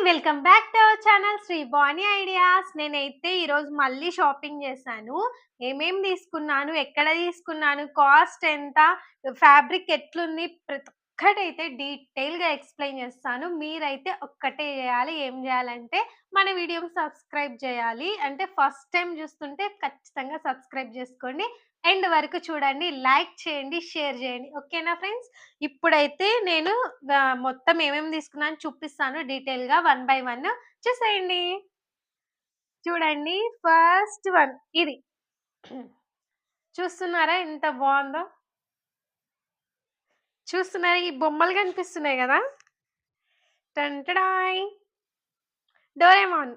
Welcome back to our channel Shri Bani ideas. నేనైతే ఈరోజు మళ్ళీ షాపింగ్ చేశాను. ఏమేం తీసుకున్నాను, ఎక్కడ తీసుకున్నాను, కాస్ట్ ఎంత, ఫ్యాబ్రిక్ ఎట్లుంది, ప్రతి ఒక్కటైతే డీటెయిల్‌గా ఎక్స్‌ప్లెయిన్ చేస్తాను. మీరైతే ఒక్కటే చేయాలి. ఏం చేయాలంటే మన వీడియోని సబ్స్క్రైబ్ చేయాలి. అంటే ఫస్ట్ టైమ్ చూస్తుంటే ఖచ్చితంగా సబ్స్క్రైబ్ చేసుకోండి. ఎండ్ వరకు చూడండి, లైక్ చేయండి, షేర్ చేయండి. ఓకేనా ఫ్రెండ్స్? ఇప్పుడైతే నేను మొత్తం ఏమేమి తీసుకున్నానో చూపిస్తాను డీటెయిల్‌గా వన్ బై వన్. చూసేయండి. చూడండి, ఫస్ట్ వన్ ఇది. చూస్తున్నారా ఎంత బావుందో? చూస్తున్నారా? ఈ బొమ్మలు కనిపిస్తున్నాయి గదా! టంటడాయ్! డోరేమోన్.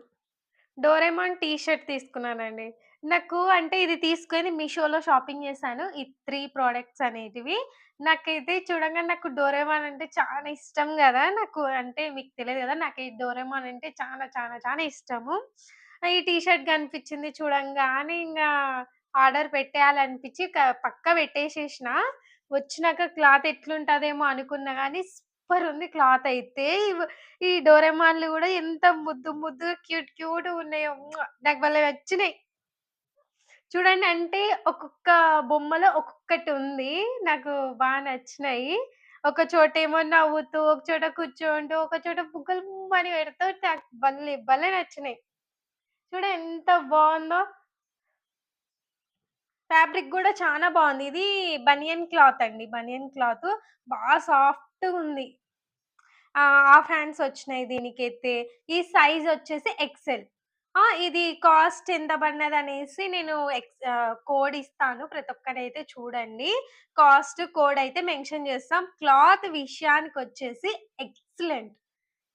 డోరేమోన్ టీ షర్ట్ తీసుకున్నానండి. నాకు అంటే ఇది తీసుకొని మీషోలో షాపింగ్ చేశాను. ఈ 3 ప్రొడక్ట్స్ అనేటివి. నాకైతే చూడంగానే నాకు డోరేమోన్ అంటే చాలా ఇష్టం గదా! నాకు అంటే మీకు తెలియదు గదా! నాకు ఈ డోరేమోన్ అంటే చాలా చాలా చాలా ఇష్టము. ఈ టీ షర్ట్ కనిపించింది చూడంగానే ఇంగా ఆర్డర్ పెట్టేయాలనిపించి పక్కా పెట్టేసేసిన. వచ్చినాక క్లాత్ ఎట్లుంటదేమో అనుకున్నా గానీ సూపర్ ఉంది క్లాత్ అయితే. ఈ డోరేమాన్‌లు గూడా ఎంత ముద్దు ముద్దుగా క్యూట్‌గున్నాయో. నాకు భలే నచ్చినాయి. చూడండి, అంటే ఒక్కొక్క బొమ్మలో ఒక్కొక్కటి ఉంది. నాకు నచ్చినాయి. ఒక చోటేమో నవ్వుతూ, ఒక చోట కూర్చోంటూ, ఒక చోట బుగ్గలు గుమ్మని పెడుతూ నాకు భలే భలే నచ్చినాయి. ఎంత బావుందో! ఫ్యాబ్రిక్ గూడా చానా బావుంది. ఇది బనియన్ క్లాత్ అండి. బనియన్ క్లాత్ సాఫ్ట్‌గుంది. హాఫ్ హ్యాండ్స్ వచ్చినాయి దీనికైతే. ఈ సైజ్ వచ్చేసి ఎక్సెల్. ఇది కాస్ట్ ఎంత పడినదనేసి నేను కోడ్ ఇస్తాను. ప్రతి ఒక్కరైతే చూడండి. కాస్ట్ కోడ్ అయితే మెన్షన్ చేస్తాం. క్లాత్ విషయానికొచ్చేసి ఎక్సలెంట్.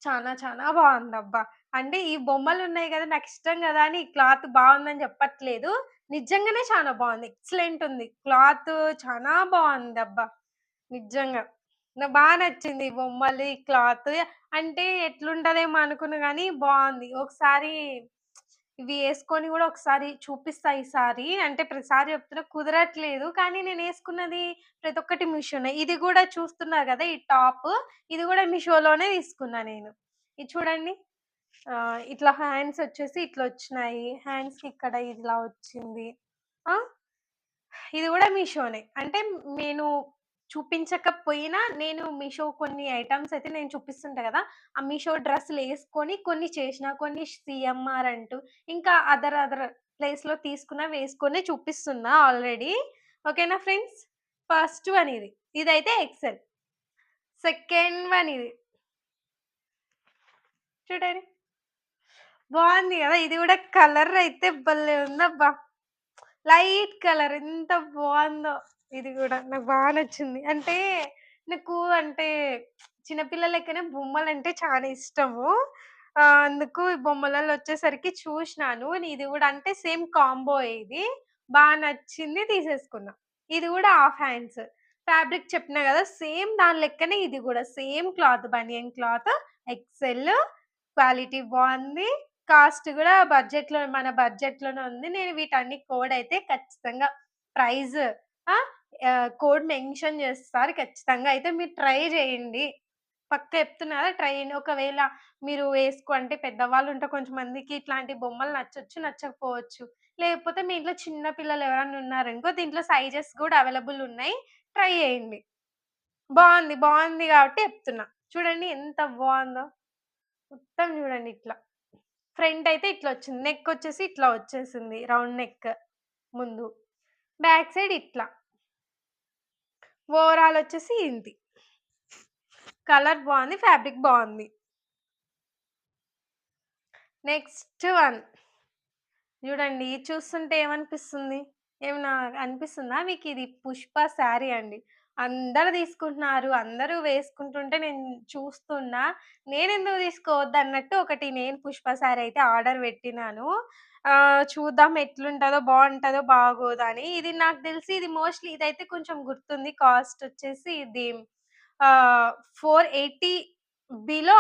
చాలా చాలా బావుందబ్బా! అంటే ఈ బొమ్మలున్నాయి గదా! నాకిష్టం గదా! అని ఈ క్లాత్ బావుందని చెప్పట్లేదు. నిజంగానే చాలా బావుంది. ఎక్సలెంట్ ఉంది. క్లాత్ చానా బావుందబ్బా! నిజంగా. నాకు నచ్చింది ఈ బొమ్మలు, ఈ క్లాత్. అంటే ఎట్లుంటదేమో అనుకున్నా గానీ బావుంది. ఒకసారి ఇవి యేసుకొని గూడా ఒకసారి చూపిస్తా ఈసారి. అంటే ప్రతిసారి చెప్తున్నా కుదరట్లేదు. కానీ నేనేసుకున్నది ప్రతి ఒక్కటి మీషోనే. ఇది గూడా చూస్తున్నారు గదా! ఈ టాప్. ఇది గూడా మీషోలోనే తీసుకున్నా నేను. ఇది చూడండి. ఇట్లా హ్యాండ్స్ వచ్చేసి ఇట్లొచ్చినాయి. హ్యాండ్స్‌కి ఇక్కడ ఇలా వచ్చింది. ఆ! ఇది గూడా మీషోనే. అంటే నేను చూపించకపోయినా నేను మీషో కొన్ని ఐటెమ్స్ అయితే నేను చూపిస్తుంటా గదా! ఆ మీషో డ్రెస్సులేసుకొని కొన్ని చేషిన, కొన్ని సీఎంఆర్ అంటూ, ఇంకా అదర్ ప్లేస్‌లో తీసుకున్న వేసుకొనే చూపిస్తున్నా ఆల్రెడీ. ఓకేనా ఫ్రెండ్స్? ఫస్ట్ వన్ ఇది. ఇదైతే ఎక్సెల్. సెకండ్ వన్ ఇది. చూడండి. బావుంది గదా! ఇది గూడా కలర్ అయితే భలే ఉందబ్బా! లైట్ కలర్ ఎంత బావుందో! ఇది గూడా నాకు నచ్చింది. అంటే నాకు అంటే చిన్న పిల్లల లెక్కనే బొమ్మలంటే చాలా ఇష్టము. అందుకు ఈ బొమ్మలలో వచ్చేసరికి చూషినాను. ఇది గూడా అంటే సేమ్ కాంబోయే ఇది. నచ్చింది తీసేసుకున్నా. ఇది గూడా హాఫ్ హ్యాండ్స్. ఫ్యాబ్రిక్ చెప్పినా గదా! సేమ్ దాని లెక్కనే ఇది గూడా. సేమ్ క్లాత్ బనియన్ క్లాత్. ఎక్సెల్. క్వాలిటీ బావుంది. కాస్ట్ గూడా మన బడ్జెట్‌లోనే ఉంది. నేను వీటన్ని కోడ్ అయితే ఖచ్చితంగా ప్రైజ్ ఆ! కోడ్ మెన్షన్ చేస్తారు. ఖచ్చితంగా అయితే మీరు ట్రై చేయండి. పక్కా చెప్తున్నా కదా! ట్రై చేయండి. ఒకవేళ మీరు అంటే పెద్దవాళ్ళుంటే కొంచెంమందికి ఇట్లాంటి బొమ్మలు నచ్చొచ్చు, నచ్చకపోవచ్చు. లేకపోతే మీ ఇంట్లో చిన్న పిల్లలు ఎవరైనా ఉన్నారనుకో, దీంట్లో సైజెస్ గూడా అవైలబుల్ ఉన్నాయి. ట్రై చేయండి. బావుంది కాబట్టి చెప్తున్నా. చూడండి ఎంత బావుందో! మొత్తం చూడండి ఇట్లా. ఫ్రంట్ అయితే ఇట్లొచ్చింది. నెక్కొచ్చేసి ఇట్లా వచ్చేసింది. రౌండ్ నెక్ ముందు. బ్యాక్ సైడ్ ఇట్లా. ఓవరాల్ వచ్చేసి ఇది. కలర్ బావుంది. ఫ్యాబ్రిక్ బావుంది. Next one. చూడండి, చూస్తుంటే ఏమనిపిస్తుంది? ఏమన్నా అనిపిస్తుందా మీకిది? పుష్ప శారీ అండి. అందరూ తీసుకుంటున్నారు. అందరూ వేసుకుంటుంటే నేను చూస్తున్నా. నేనెందుకు తీసుకోవద్దన్నట్టు ఒకటి నేను పుష్ప శారీ అయితే ఆర్డర్ పెట్టినాను. చూద్దాం ఎట్లుంటదో, బావుంటదో, బాగోదా అని. ఇది నాకు తెలిసి ఇది మోస్ట్‌లీ ఇదైతే కొంచెం గుర్తుంది. కాస్ట్ వచ్చేసి ఇది 480 బిలో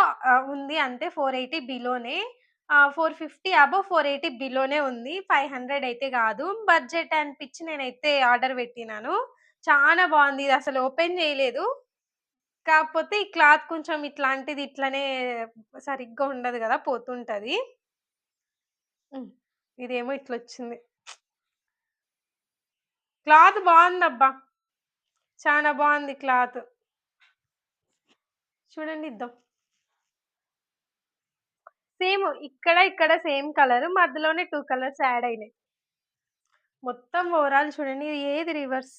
ఉంది అంతే. 480 బిలోనే. 450 అబోవ్ 480 బిలోనే ఉంది. 500 అయితే గాదు. బడ్జెట్ అనిపిచ్చి నేనైతే ఆర్డర్ పెట్టినాను. చానా బావుంది. ఇదసలు ఓపెన్ జేయలేదు. కాకపోతే ఈ క్లాత్ కొంచెం ఇట్లాంటిది ఇట్లనే సరిగ్గా ఉండదు గదా! పోతుంటది. హ్మ్. ఇదేమో ఇట్లొచ్చింది. క్లాత్ బావుందబ్బా! చానా బావుంది క్లాత్. చూడండి ఇద్దాం. సేమ్ ఇక్కడ సేమ్ కలర్. మధ్యలోనే 2 కలర్స్ యాడ్ అయినాయి. మొత్తం ఓవరాల్ చూడండి. ఇది ఏది రివర్స్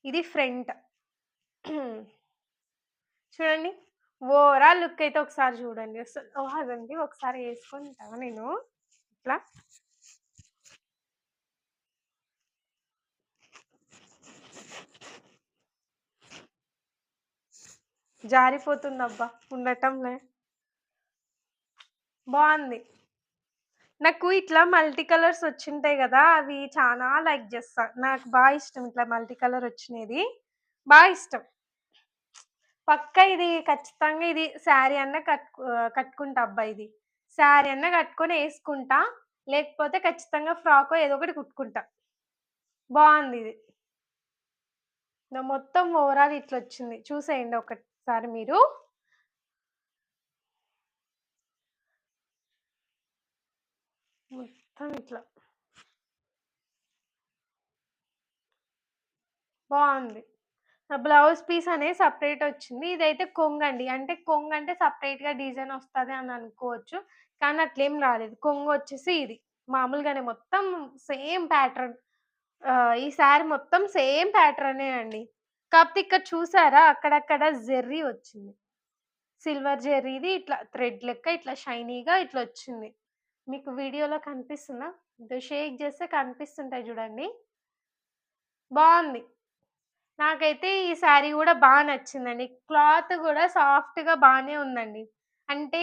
ఇది ఫ్రంట్. చూడండి. ఓవరాల్ లుక్ అయితే ఒకసారి చూడండి. అసలు ఆగండి ఒకసారి యేసుకుంటా నేను. ఇట్లా. జారిపోతుందబ్బా! ఉండటంలే. బావుంది. నాకు ఇట్లా మల్టీ కలర్స్ వచ్చుంటాయి గదా! అవి చానా లైక్ జేస్తా. నాకు ఇష్టం ఇట్లా మల్టీ కలర్ వచ్చినది. ఇష్టం. పక్కా ఇది ఖచ్చితంగా ఇది శారీ అన్నా కట్టుకుంటా అబ్బా ఇది. శారీ అన్నా కట్టుకొని యేసుకుంటా. లేకపోతే ఖచ్చితంగా ఫ్రాకో ఏదో ఒకటి కుట్టుకుంటా. బావుందిది. మొత్తం ఓవరాల్ ఇట్లొచ్చింది. చూసేయండి ఒకసారి మీరు. మొత్తం ఇట్లా. బావుంది. బ్లౌజ్ పీస్ అనేది సెపరేట్ వచ్చింది. ఇదైతే కొంగండి. అంటే కొంగంటే సెపరేట్‌గా డిజైన్ వస్తది అని అనుకోవచ్చు. కానీ అట్లేం రాలేదు. కొంగొచ్చేసి ఇది. మామూలుగానే మొత్తం సేమ్ ప్యాటర్న్. ఈ సారీ మొత్తం సేమ్ ప్యాటర్నే అండి. కాపోతే ఇక్కడ చూసారా అక్కడక్కడ జెర్రీ వచ్చింది. సిల్వర్ జెర్రీది ఇట్లా థ్రెడ్ లెక్క ఇట్లా షైనీగా ఇట్లొచ్చింది. మీకు వీడియోలో కనిపిస్తుందా? ఇదో షేక్ చేస్తే కనిపిస్తుంటాయి చూడండి. బావుంది. నాకైతే ఈ శారీ గూడా నచ్చిందండి. క్లాత్ గూడా సాఫ్ట్‌గా బానే ఉందండి. అంటే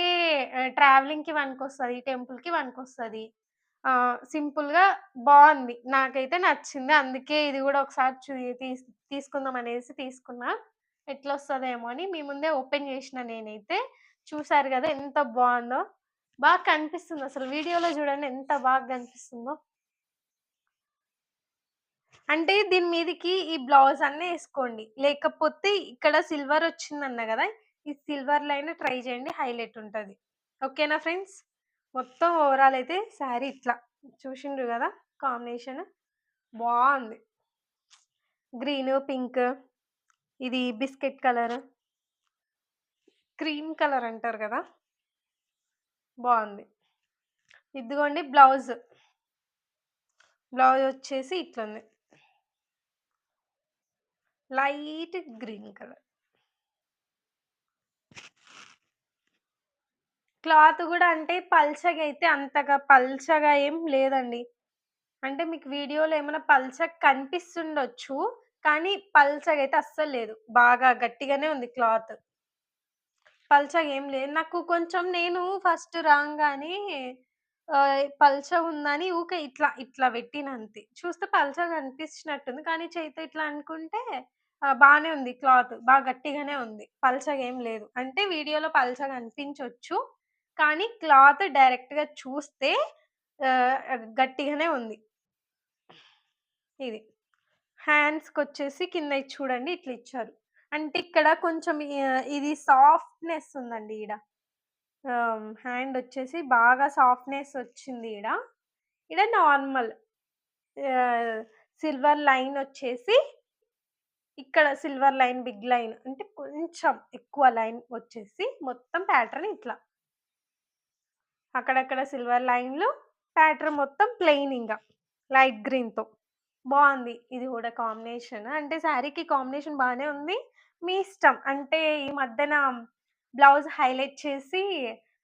ట్రావెలింగ్‌కి పనికొస్తది. టెంపుల్‌కి పనికొస్తది. సింపుల్‌గా బావుంది. నాకైతే నచ్చింది. అందుకే ఇది గూడా ఒకసారి తీసుకుందాం అనేసి తీసుకున్నా. ఎట్లొస్తదేమో అని మీ ముందే ఓపెన్ జేషిన నేనైతే. చూసారు గదా! ఎంత బావుందో. కనిపిస్తుందసలు. వీడియోలో జూడండి ఎంత బాగా కనిపిస్తుందో. అంటే దీని మీదకి ఈ బ్లౌజ్ అన్నా ఏసుకోండి. లేకపోతే ఇక్కడ సిల్వర్ వచ్చిందన్నా గదా! ఈ సిల్వర్ లైన్ ట్రై చేయండి హైలైట్ ఉంటది. ఓకేనా ఫ్రెండ్స్? మొత్తం ఓవరాల్ అయితే శారీ ఇట్లా. చూషిండ్రు గదా! కాంబినేషన్ బావుంది. గ్రీను, పింక్ ఇది బిస్కెట్ కలర్, క్రీమ్ కలర్ అంటారు గదా! బావుంది. ఇదిగోండి బ్లౌజ్. బ్లౌజ్ వచ్చేసి ఇట్లుంది. Light green colour. క్లాత్ గూడా అంటే పల్చగైతే అంతగా పల్చగా ఏం లేదండి. అంటే మీకు వీడియోలో ఏమైనా పల్చగా కనిపిస్తుండొచ్చు. కానీ పల్చగైతే అస్సలు లేదు. బాగా గట్టిగానే ఉంది క్లాత్. పల్చగా ఏం లేదు. నాకు కొంచెం నేను ఫస్ట్ రాంగానే పల్చగుందని ఊకే ఇట్లా పెట్టిన అంతే. చూస్తే పల్చగా అనిపించినట్టుంది. కానీ చేత్తో ఇట్లా అనుకుంటే బానే ఉంది క్లాత్. గట్టిగానే ఉంది. పల్చగా ఏం లేదు. అంటే వీడియోలో పల్చగా అనిపించొచ్చు. కానీ క్లాత్ డైరెక్ట్‌గా చూస్తే గట్టిగానే ఉంది. ఇది. హ్యాండ్స్‌కొచ్చేసి కింద ఇది చూడండి ఇట్లా ఇచ్చారు. అంటే ఇక్కడ కొంచెం ఇది సాఫ్ట్‌నెస్ ఉందండి ఈడ. హ్యాండొచ్చేసి బాగా సాఫ్ట్‌నెస్ వచ్చింది ఈడ. ఈడ నార్మల్ ఆహ్, సిల్వర్ లైనొచ్చేసి ఇక్కడ సిల్వర్ లైన్, బిగ్ లైన్ అంటే కొంచెం ఎక్కువ లైన్ వచ్చేసి మొత్తం ప్యాటర్న్ ఇట్లా. అక్కడక్కడ సిల్వర్ లైన్‌లు, ప్యాటర్న్ మొత్తం ప్లెయిన్ ఇంగ. లైట్ గ్రీన్‌తో. బావుంది. ఇది గూడా కాంబినేషన్. అంటే శారీకి కాంబినేషన్ బానే ఉంది. మీ ఇష్టం. అంటే ఈ మధ్యన బ్లౌజ్ హైలైట్ చేసి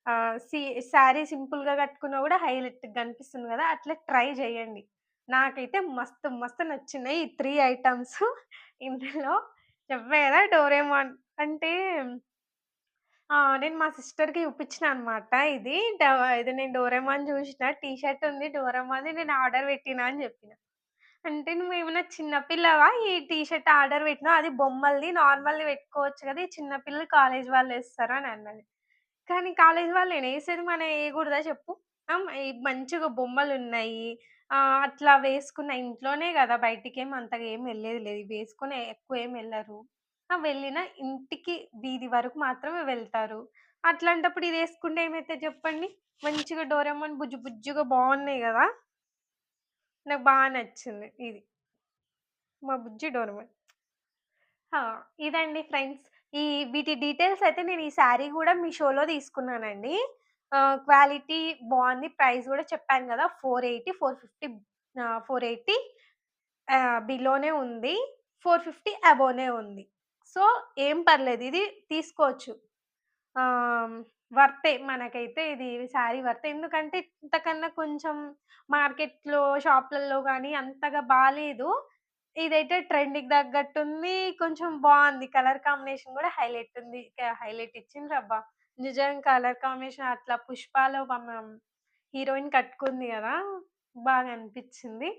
ఆహ్, సి శారీ సింపుల్‌గా కట్టుకున్నా గూడా హైలైట్‌గా కనిపిస్తుంది గదా! అట్లా ట్రై జేయండి. నాకైతే మస్తు మస్తు నచ్చినాయి ఈ 3 ఐటెమ్స్ ఇందులో. చెప్పా గదా! డోరేమోన్ అంటే నేను మా సిస్టర్‌కి చూపించిన అనమాట ఇది. ఇది నేను డోరేమోన్ జూషిన టీ షర్ట్ ఉంది డోరేమోన్‌ది నేను ఆర్డర్ పెట్టినా అని జెప్పిన. అంటే "నువ్వేమన్నా చిన్న పిల్లవా? ఈ టీ షర్ట్ ఆర్డర్ పెట్టినావు. అది బొమ్మలది నార్మల్‌ది పెట్టుకోవచ్చు కదా! ఈ చిన్న పిల్లలు కాలేజీ వాళ్ళేస్తారు" అని అన్నది. కానీ కాలేజీ వాళ్ళేనా ఏసేది? మనం ఏయకూడదా చెప్పు? ఈ మంచిగా బొమ్మలున్నాయి. అట్లా వేసుకున్న. ఇంట్లోనే గదా! బయటికేమి అంతగా ఏమి వెళ్ళేది లేదు. ఇవి వేసుకొని ఎక్కువ ఏమి ఎళ్ళరు. వెళ్ళినా ఇంటికి వీధి వరకు మాత్రమే వెళ్తారు. అట్లాంటప్పుడు ఇదేసుకుంటే ఏమైతది జెప్పండి? మంచిగా డోరేమోన్ బుజ్జి బుజ్జిగా బావున్నాయి గదా! నాకు నచ్చింది ఇది. మా బుజ్జి డోరేమోన్. ఆ! ఇదండి ఫ్రెండ్స్. ఈ వీటి డీటెయిల్స్ అయితే నేను ఈ శారీ గూడా మీషోలో తీసుకున్నానండి. క్వాలిటీ బావుంది. ప్రైస్ గూడా చెప్పాను గదా! 480, 450 480 బిలోనే ఉంది. 450 అబోనే ఉంది. సో, ఏం పర్లేదు. ఇది తీసుకోవచ్చు. ఆహ్, వర్తే మనకైతే ఇది శారీ వర్తే. ఎందుకంటే ఇంతకన్నా కొంచెం మార్కెట్‌లో, షాపులలో గాని అంతగా బాలేదు. ఇదైతే ట్రెండ్‌కి తగ్గట్టుంది. కొంచెం బావుంది. కలర్ కాంబినేషన్ గూడా హైలైట్ ఉంది. హైలైట్ ఇచ్చిండ్రబ్బా! నిజం కలర్ కాంబినేషన్ అట్లా 'పుష్పలో' హీరోయిన్ కట్టుకుంది గదా! బాగా అనిపిచ్చింది.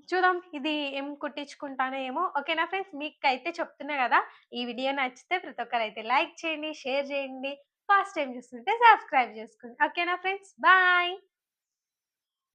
చూద్దాం ఇది ఏం కుట్టించుకుంటానో ఏమో. ఓకేనా ఫ్రెండ్స్? మీకైతే చెప్తున్నా గదా! ఈ వీడియో నచ్చితే ప్రతి ఒక్కరైతే లైక్ చేయండి, షేర్ చేయండి. ఫస్ట్ టైమ్ చూస్తుంటే సబ్స్క్రైబ్ చేసుకోండి. ఓకేనా ఫ్రెండ్స్? బాయ్.